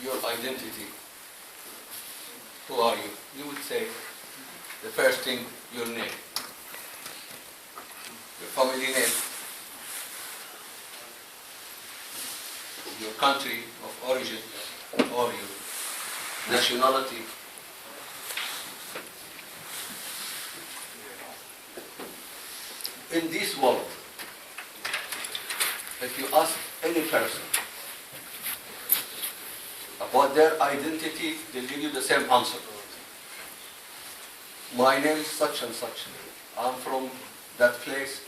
your identity, who are you? You would say, the first thing, your name, your family name, your country of origin, or your nationality. In this world, if you ask any person about their identity, they'll give you the same answer. My name is such and such. I'm from that place.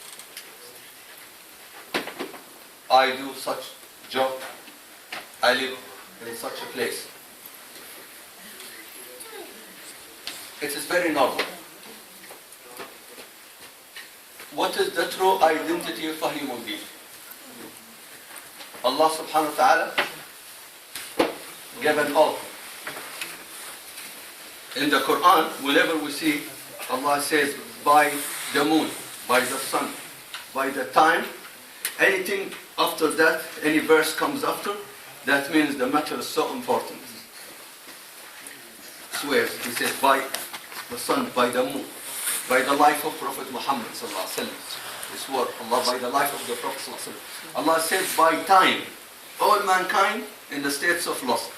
I do such job. I live in such a place. It is very normal. What is the true identity of a human being? Allah subhanahu wa ta'ala gave an oath. In the Quran, whenever we see Allah says by the moon, by the sun, by the time, anything after that, any verse comes after, that means the matter is so important. Swears, he says by the sun, by the moon, by the life of Prophet Muhammad sallallahu alaihi wasallam. He swore, Allah, by the life of the Prophet sallallahu alaihi wasallam. Allah said by time, all mankind in the states of lost.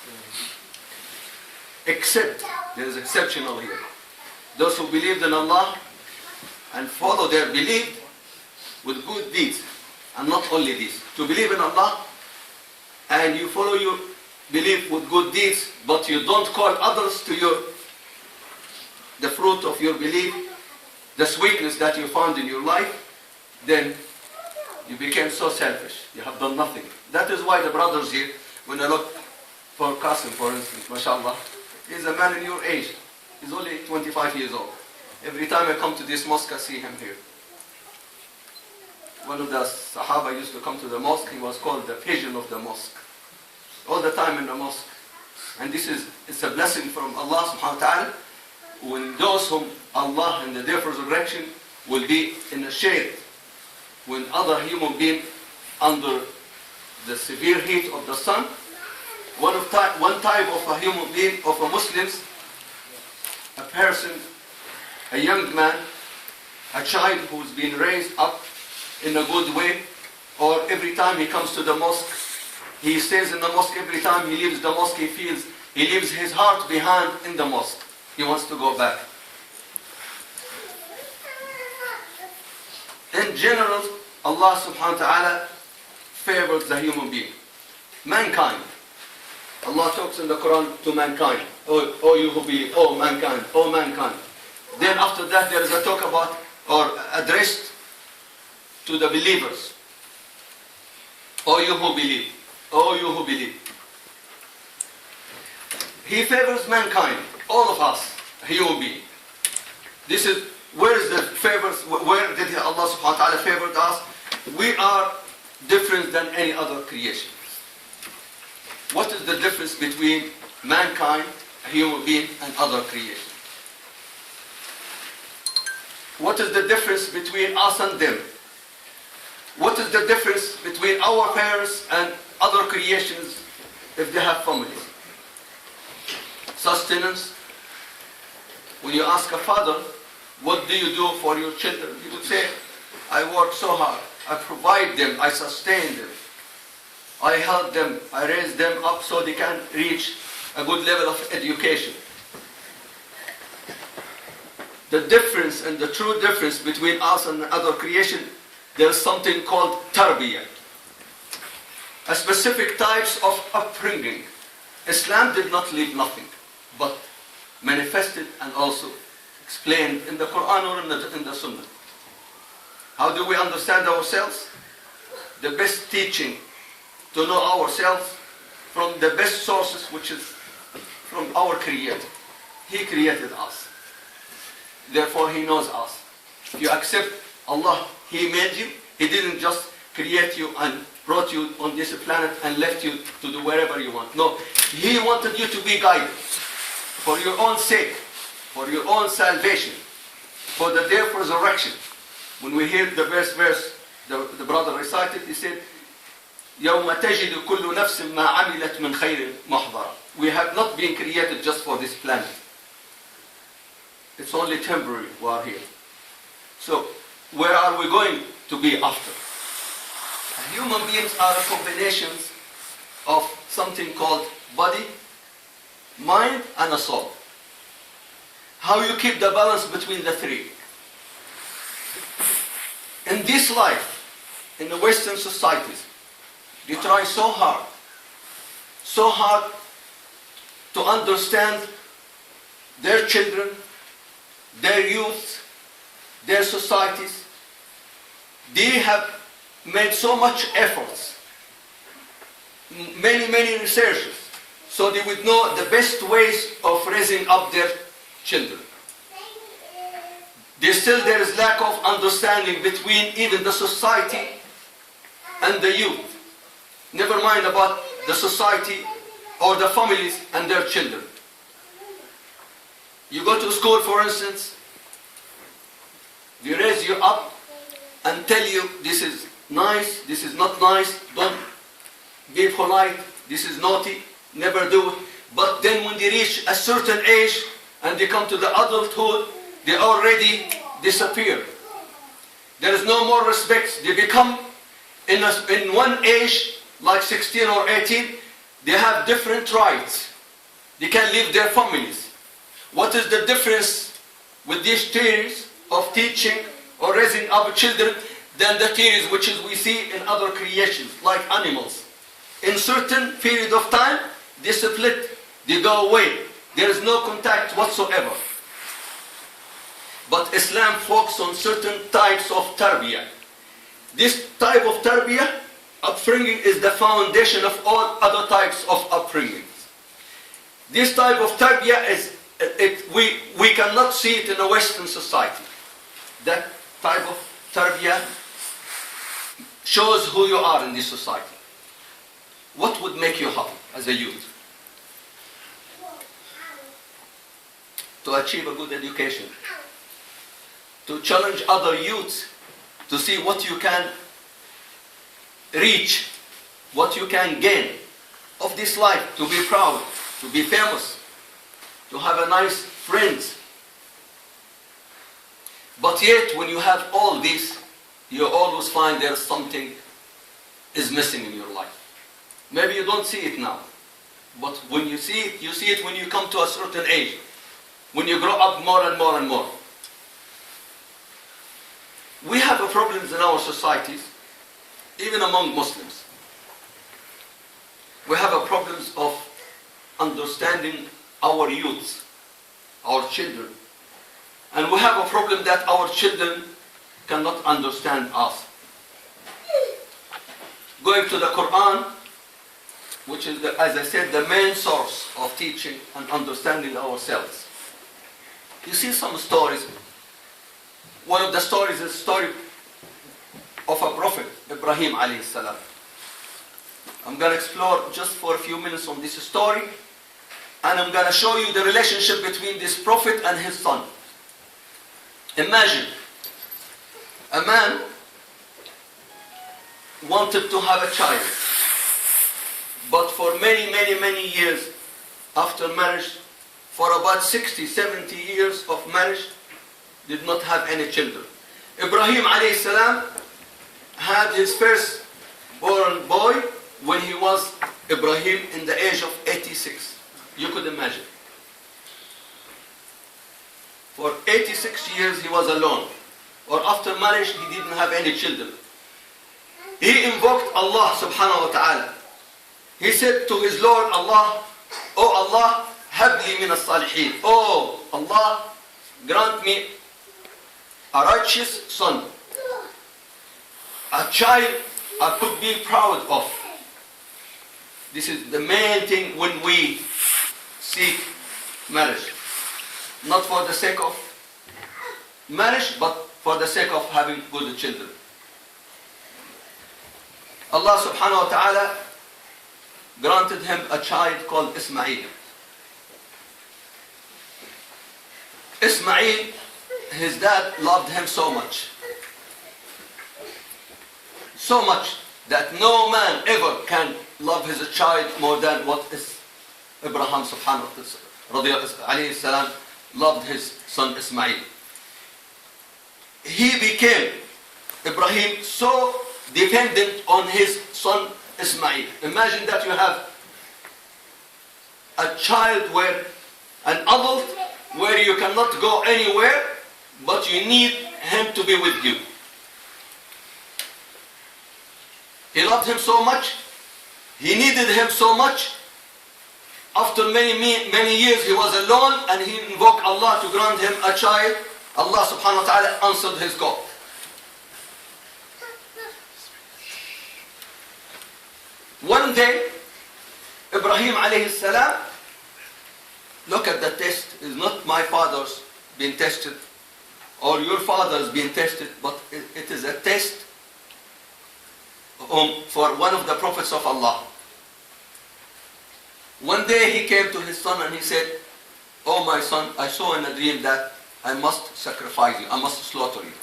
Except, there is exceptional here, those who believed in Allah and follow their belief with good deeds. And not only this, to believe in Allah and you follow your belief with good deeds, but you don't call others to the fruit of your belief, the sweetness that you found in your life, then you became so selfish. You have done nothing. That is why the brothers here, when I look for Qasim, for instance, mashallah, he's a man in your age. He's only 25 years old. Every time I come to this mosque, I see him here. One of the Sahaba used to come to the mosque. He was called the pigeon of the mosque. All the time in the mosque. And it's a blessing from Allah subhanahu wa ta'ala. When those whom Allah in the day of resurrection will be in the shade, when other human beings under the severe heat of the sun, one type of a human being, of a Muslims, a person, a young man, a child who's been raised up in a good way, or every time he comes to the mosque, he stays in the mosque. Every time he leaves the mosque, he leaves his heart behind in the mosque. He wants to go back. In general, Allah subhanahu wa ta'ala favors the human being, mankind. Allah talks in the Quran to mankind. Oh you who believe, oh mankind, oh mankind. Then after that there is a talk about, or addressed to the believers. Oh you who believe, oh you who believe. He favors mankind, all of us, human being. This is, where is the favors, where did Allah subhanahu wa ta'ala favor us? We are different than any other creation. What is the difference between mankind, a human being, and other creation? What is the difference between us and them? What is the difference between our parents and other creations if they have families? Sustenance. When you ask a father, what do you do for your children? He would say, I work so hard. I provide them, I sustain them. I help them, I raise them up so they can reach a good level of education. The difference and the true difference between us and other creation, there is something called tarbiyah. A specific types of upbringing. Islam did not leave nothing, but manifested and also explained in the Quran or in the Sunnah. How do we understand ourselves? The best teaching to know ourselves from the best sources, which is from our Creator. He created us. Therefore, He knows us. If you accept Allah, He made you. He didn't just create you and brought you on this planet and left you to do wherever you want. No, He wanted you to be guided for your own sake, for your own salvation, for the day of resurrection. When we hear the verse, the brother recited, he said, يَوْمَ تَجِدُ كُلُّ نَفْسٍ مَا عَمِلَتْ مِنْ خَيْرٍ مُحْضَرًا. We have not been created just for this planet. It's only temporary we are here. So where are we going to be after? Human beings are a combination of something called body, mind, and a soul. How you keep the balance between the three? In this life, in the Western societies, they try so hard to understand their children, their youth, their societies. They have made so much efforts, many researchers, so they would know the best ways of raising up their children. There is lack of understanding between even the society and the youth. Never mind about the society or the families and their children. You go to school, for instance, they raise you up and tell you this is nice, this is not nice, don't be polite, this is naughty, never do it. But then when they reach a certain age and they come to the adulthood, they already disappear. There is no more respect. They become, in one age, like 16 or 18, they have different rights. They can leave their families. What is the difference with these theories of teaching or raising up children than the theories which we see in other creations, like animals? In certain period of time, they split, they go away. There is no contact whatsoever. But Islam focuses on certain types of tarbiyah. This type of tarbiyah, upbringing, is the foundation of all other types of upbringings. This type of tarbiyah we cannot see it in a Western society. That type of tarbiyah shows who you are in this society. What would make you happy as a youth? To achieve a good education. To challenge other youths to see what you can reach, what you can gain of this life, to be proud, to be famous, to have a nice friends. But yet, when you have all this, you always find there's something is missing in your life. Maybe you don't see it now, but when you see it when you come to a certain age, when you grow up more and more and more. We have problems in our societies, even among Muslims. We have problems of understanding our youth, our children. And we have a problem that our children cannot understand us. Going to the Quran, which is, as I said, the main source of teaching and understanding ourselves. You see some stories. One of the stories is a story of a prophet, Ibrahim alayhi salam. I'm going to explore just for a few minutes on this story, and I'm going to show you the relationship between this prophet and his son. Imagine, a man wanted to have a child, but for many years after marriage, for about 60, 70 years of marriage, did not have any children. Ibrahim alayhi salam had his first born boy when he was Ibrahim in the age of 86. You could imagine. For 86 years he was alone. Or after marriage he didn't have any children. He invoked Allah subhanahu wa ta'ala. He said to his Lord Allah, "Oh Allah, habli min as-salihin." Oh Allah, grant me a righteous son, a child I could be proud of. This is the main thing when we seek marriage. Not for the sake of marriage, but for the sake of having good children. Allah subhanahu wa ta'ala granted him a child called Ismail. Ismail, his dad loved him so much. So much that no man ever can love his child more than what Abraham subhanahu wa ta'ala loved his son Ismail. He became, Ibrahim, so dependent on his son Ismail. Imagine that you have a child an adult where you cannot go anywhere, but you need him to be with you. He loved him so much, he needed him so much. After many years he was alone and he invoked Allah to grant him a child. Allah subhanahu wa ta'ala answered his call. One day, Ibrahim alayhi salam, look at the test. It's not my father's being tested or your father's being tested, but it is a test for one of the prophets of Allah. One day he came to his son and he said, "Oh my son, I saw in a dream that I must sacrifice you, I must slaughter you."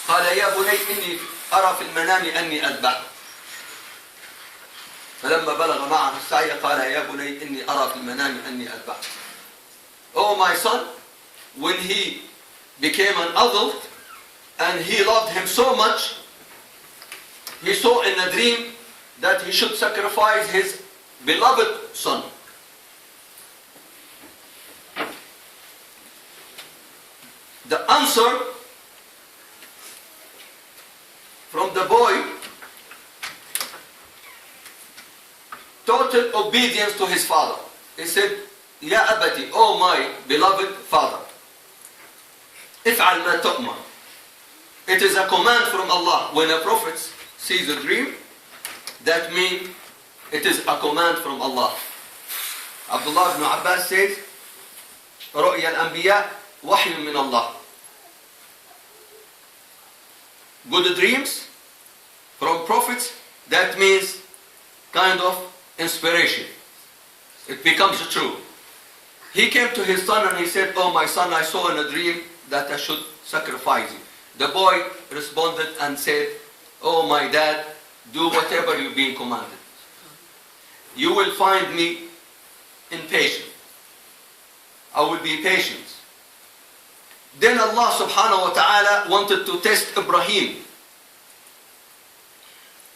قال يا بني إني أرى في المنام أني أذبحك. فلما بلغ معه السعي قال يا بني إني أرى في المنام أني أذبحك. Oh my son, when he became an adult and he loved him so much, he saw in a dream that he should sacrifice his beloved son. The answer from the boy, total obedience to his father. He said, "Ya abati, oh my beloved father, if'al ma tu'mar." It is a command from Allah. When a prophet sees a dream, that means it is a command from Allah. Abdullah ibn Abbas says, رؤيا الأنبياء وحي من الله. Good dreams from prophets, that means kind of inspiration. It becomes true. He came to his son and he said, "Oh my son, I saw in a dream that I should sacrifice you." The boy responded and said, "Oh my dad, do whatever you're being commanded. You will find me impatient. I will be patient." Then Allah subhanahu wa ta'ala wanted to test Ibrahim.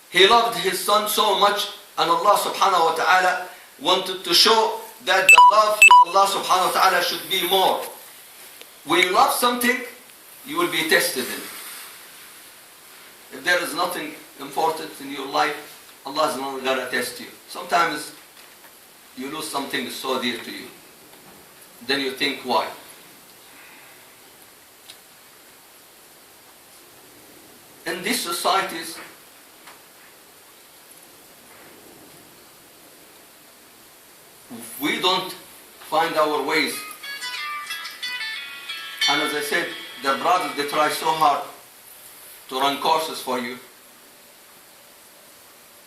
He loved his son so much, and Allah subhanahu wa ta'ala wanted to show that the love to Allah subhanahu wa ta'ala should be more. When you love something, you will be tested in it. If there is nothing important in your life, Allah is not going to test you. Sometimes you lose something so dear to you. Then you think, why? In these societies, we don't find our ways. And as I said, the brothers, they try so hard to run courses for you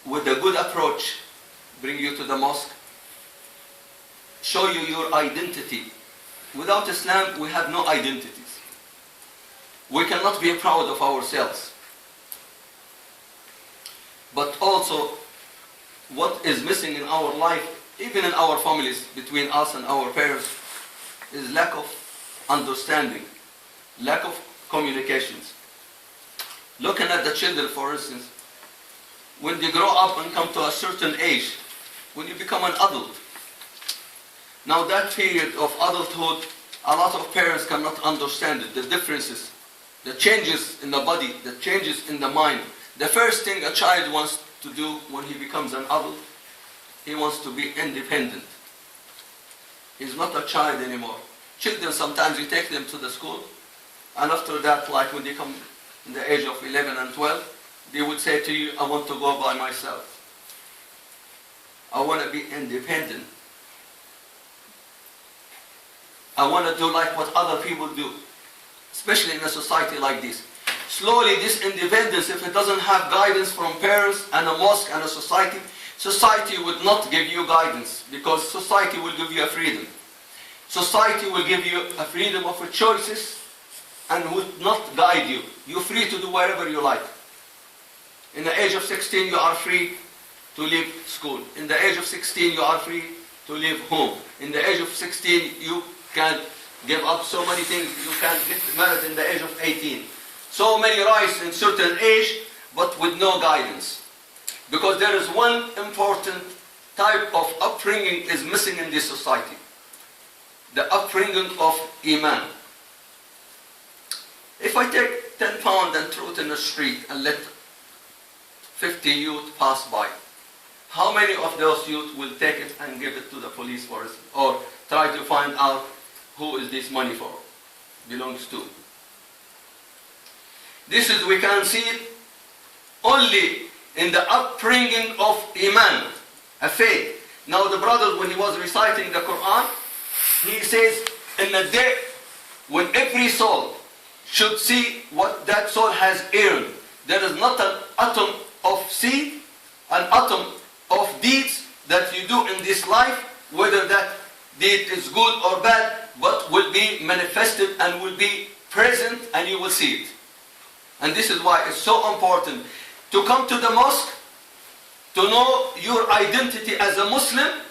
with a good approach, bring you to the mosque, show you your identity. Without Islam, we have no identities. We cannot be proud of ourselves. But also, what is missing in our life, even in our families, between us and our parents, is lack of understanding, lack of communications. Looking at the children, for instance, when they grow up and come to a certain age, when you become an adult, now that period of adulthood, a lot of parents cannot understand it, the differences, the changes in the body, the changes in the mind. The first thing a child wants to do when he becomes an adult, he wants to be independent. He's not a child anymore. Children, sometimes you take them to the school, and after that, like when they come in the age of 11 and 12, they would say to you, "I want to go by myself. I want to be independent. I want to do like what other people do," especially in a society like this. Slowly, this independence, if it doesn't have guidance from parents and a mosque and a society, society would not give you guidance, because society will give you a freedom. Society will give you a freedom of choices and would not guide you. You're free to do whatever you like. In the age of 16, you are free to leave school. In the age of 16, you are free to leave home. In the age of 16, you can give up so many things. You can get married in the age of 18. So many rights in certain age, but with no guidance. Because there is one important type of upbringing is missing in this society. The upbringing of Iman. If I take 10 pounds and throw it in the street and let 50 youth pass by, how many of those youth will take it and give it to the police for it, or try to find out who is this money for, belongs to? This is, we can see it only in the upbringing of Iman, a faith. Now the brother, when he was reciting the Quran, he says, in a day when every soul should see what that soul has earned, there is not an atom of seed, an atom of deeds that you do in this life, whether that deed is good or bad, but will be manifested and will be present, and you will see it. And this is why it's so important to come to the mosque, to know your identity as a Muslim.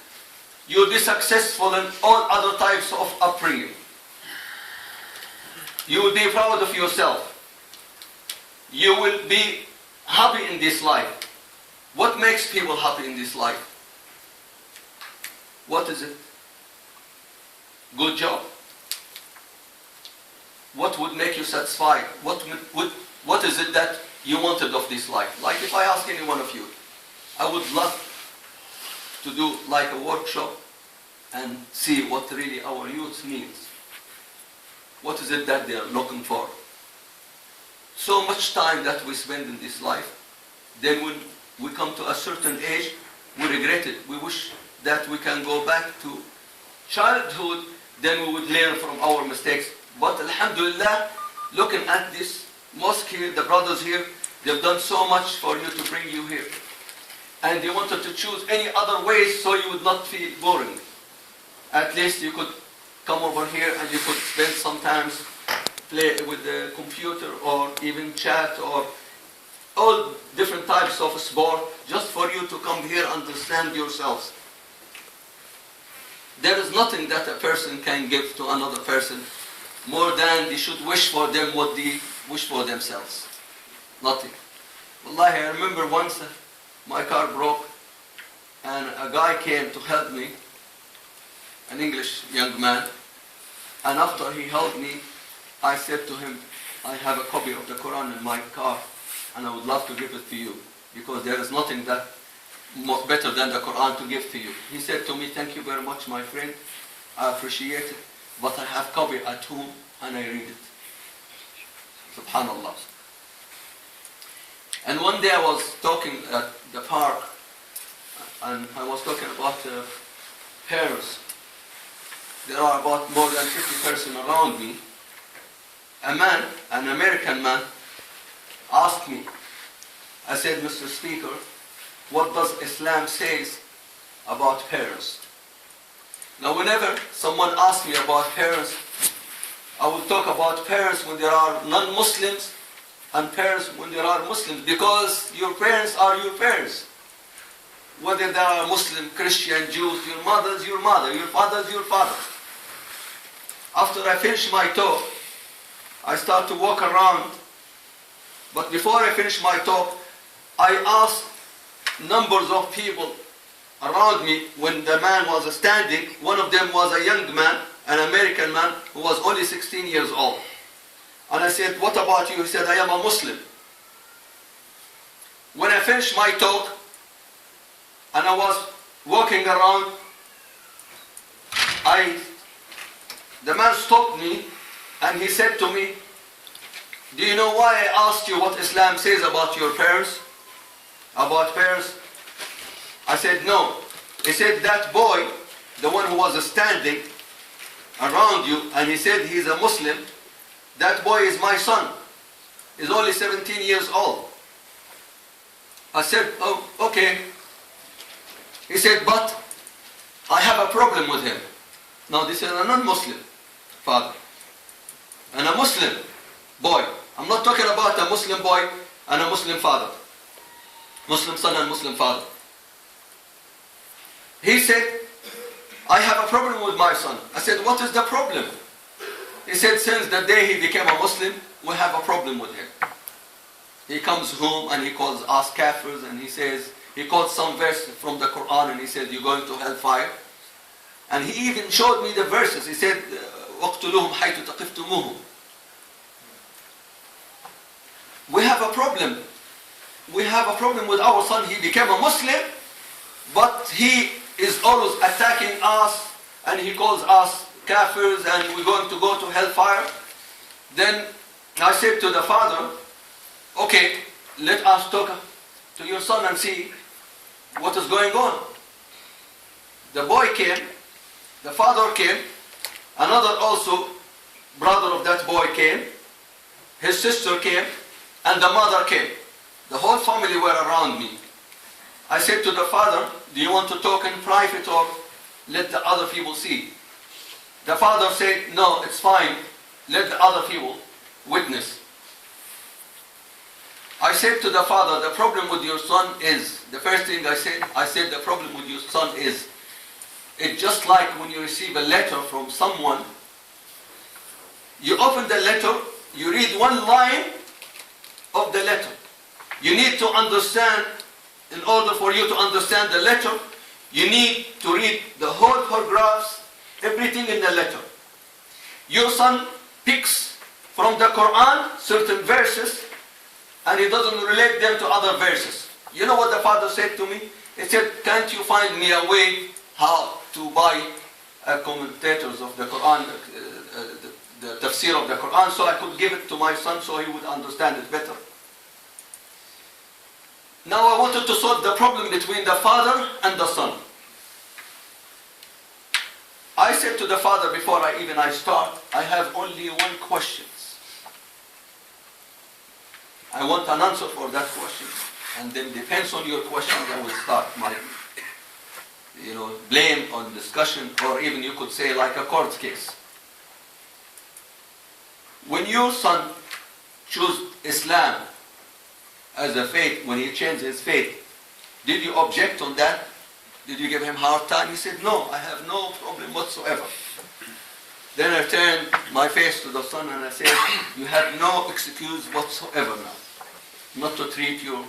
You'll be successful in all other types of upbringing. You will be proud of yourself. You will be happy in this life. What makes people happy in this life? What is it? Good job. What would make you satisfied? What is it that you wanted of this life? Like if I ask any one of you, I would love to do like a workshop and see what really our youth needs. What is it that they are looking for? So much time that we spend in this life, then when we come to a certain age, we regret it. We wish that we can go back to childhood, then we would learn from our mistakes. But alhamdulillah, looking at this mosque here, the brothers here, they've done so much for you to bring you here. And they wanted to choose any other ways so you would not feel boring. At least you could come over here and you could spend sometimes play with the computer or even chat or all different types of sport, just for you to come here and understand yourselves. There is nothing that a person can give to another person more than they should wish for them what they wish for themselves. Nothing. Wallahi, I remember once my car broke and a guy came to help me, an English young man, and after he helped me, I said to him, I have a copy of the Quran in my car and I would love to give it to you because there is nothing that better than the Quran to give to you. He said to me, thank you very much, my friend, I appreciate it, but I have copy at home and I read it. Subhanallah. And one day I was talking at the park and I was talking about parents. There are about more than 50 persons around me. A man, an American man, asked me, I said, Mr. Speaker, what does Islam say about parents? Now whenever someone asks me about parents, I will talk about parents when there are non-Muslims and parents when there are Muslims, because your parents are your parents. Whether they are Muslim, Christian, Jews, your mother is your mother, your father is your father. After I finish my talk, I start to walk around, but before I finish my talk, I asked numbers of people around me. When the man was standing, one of them was a young man, an American man who was only 16 years old. And I said, what about you? He said, I am a Muslim. When I finished my talk, and I was walking around, the man stopped me and he said to me, do you know why I asked you what Islam says about your parents? About parents? I said, no. He said, that boy, the one who was standing around you, and he said he's a Muslim, that boy is my son. He's only 17 years old. I said, oh, okay. He said, but I have a problem with him. Now this is a non-Muslim father and a Muslim boy. I'm not talking about a Muslim boy and a Muslim father. Muslim son and Muslim father. He said, I have a problem with my son. I said, what is the problem? He said, since the day he became a Muslim, we have a problem with him. He comes home and he calls us kafirs, and he says, he quotes some verse from the Quran and he said, you're going to hellfire. And he even showed me the verses. He said, وَاقْتُلُوهُمْ حَيْثُ تَقِفْتُمُوهُمْ. We have a problem. We have a problem with our son. He became a Muslim, but he is always attacking us, and he calls us kafirs, and we're going to go to hellfire. Then I said to the father, okay, let us talk to your son and see what is going on. The boy came, the father came, another also brother of that boy came, his sister came, and the mother came. The whole family were around me. I said to the father, do you want to talk in private or let the other people see? The father said, no, it's fine, let the other people witness. I said to the father, the problem with your son is, the first thing I said the problem with your son is, it's just like when you receive a letter from someone, you open the letter, you read one line of the letter. You need to understand, in order for you to understand the letter, you need to read the whole paragraphs, everything in the letter. Your son picks from the Quran certain verses, and he doesn't relate them to other verses. You know what the father said to me? He said, can't you find me a way how to buy commentators of the Quran, the tafsir of the Quran, so I could give it to my son so he would understand it better. Now I wanted to solve the problem between the father and the son. I said to the father before I start, I have only one question. I want an answer for that question, and then depends on your question, I will start my, blame on discussion, or even you could say like a court case. When your son chose Islam as a faith, when he changed his faith, did you object on that? Did you give him a hard time? He said, no, I have no problem whatsoever. Then I turned my face to the son and I said, you have no excuse whatsoever now not to treat your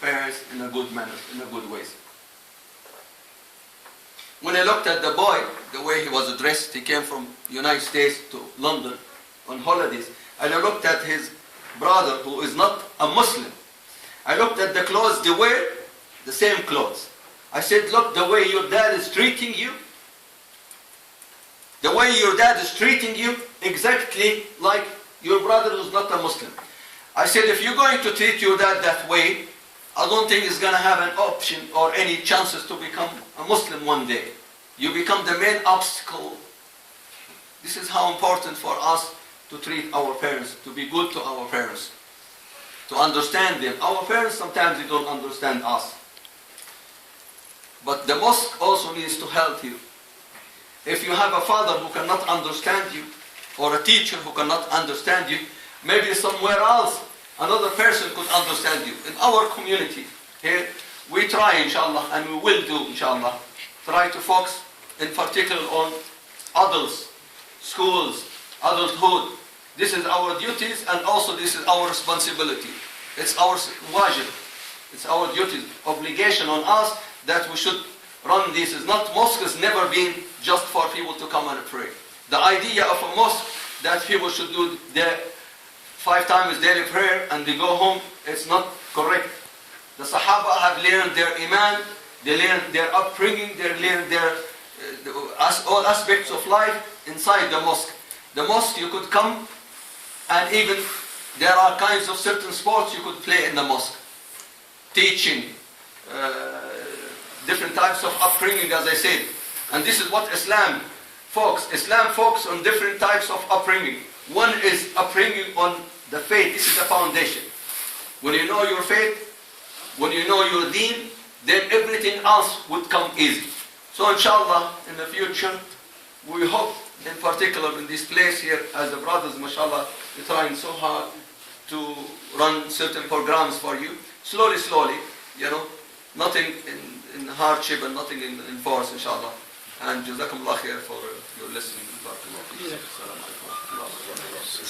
parents in a good manner, in a good way. When I looked at the boy, the way he was dressed, he came from United States to London on holidays, and I looked at his brother who is not a Muslim. I looked at the clothes they wear, the same clothes. I said, look, the way your dad is treating you, the way your dad is treating you, exactly like your brother who's not a Muslim. I said, if you're going to treat your dad that way, I don't think he's going to have an option or any chances to become a Muslim one day. You become the main obstacle. This is how important for us to treat our parents, to be good to our parents, to understand them. Our parents, sometimes they don't understand us. But the mosque also needs to help you. If you have a father who cannot understand you, or a teacher who cannot understand you, maybe somewhere else another person could understand you. In our community here, we try, inshallah, and we will do, inshallah, try to focus in particular on adults, schools, adulthood. This is our duties, and also this is our responsibility. It's our wajib. It's our duty, obligation on us that we should run this. Is not, mosque has never been just for people to come and pray. The idea of a mosque that people should do their 5 times daily prayer and they go home, it's not correct. The Sahaba have learned their iman, they learned their upbringing, they learned their all aspects of life inside the mosque. The mosque you could come, and even there are kinds of certain sports you could play in the mosque. Teaching, different types of upbringing, as I said. And this is what Islam focuses. Islam focuses on different types of upbringing. One is upbringing on the faith. This is the foundation. When you know your faith, when you know your deen, then everything else would come easy. So inshallah, in the future, we hope, in particular in this place here, as the brothers, mashallah, they're trying so hard to run certain programs for you. Slowly, slowly, Nothing in hardship and nothing in force, inshallah. And jazakumullah khair for your listening. Barakallah. Assalamu alaikum wa rahmatullahi wa barakatuh.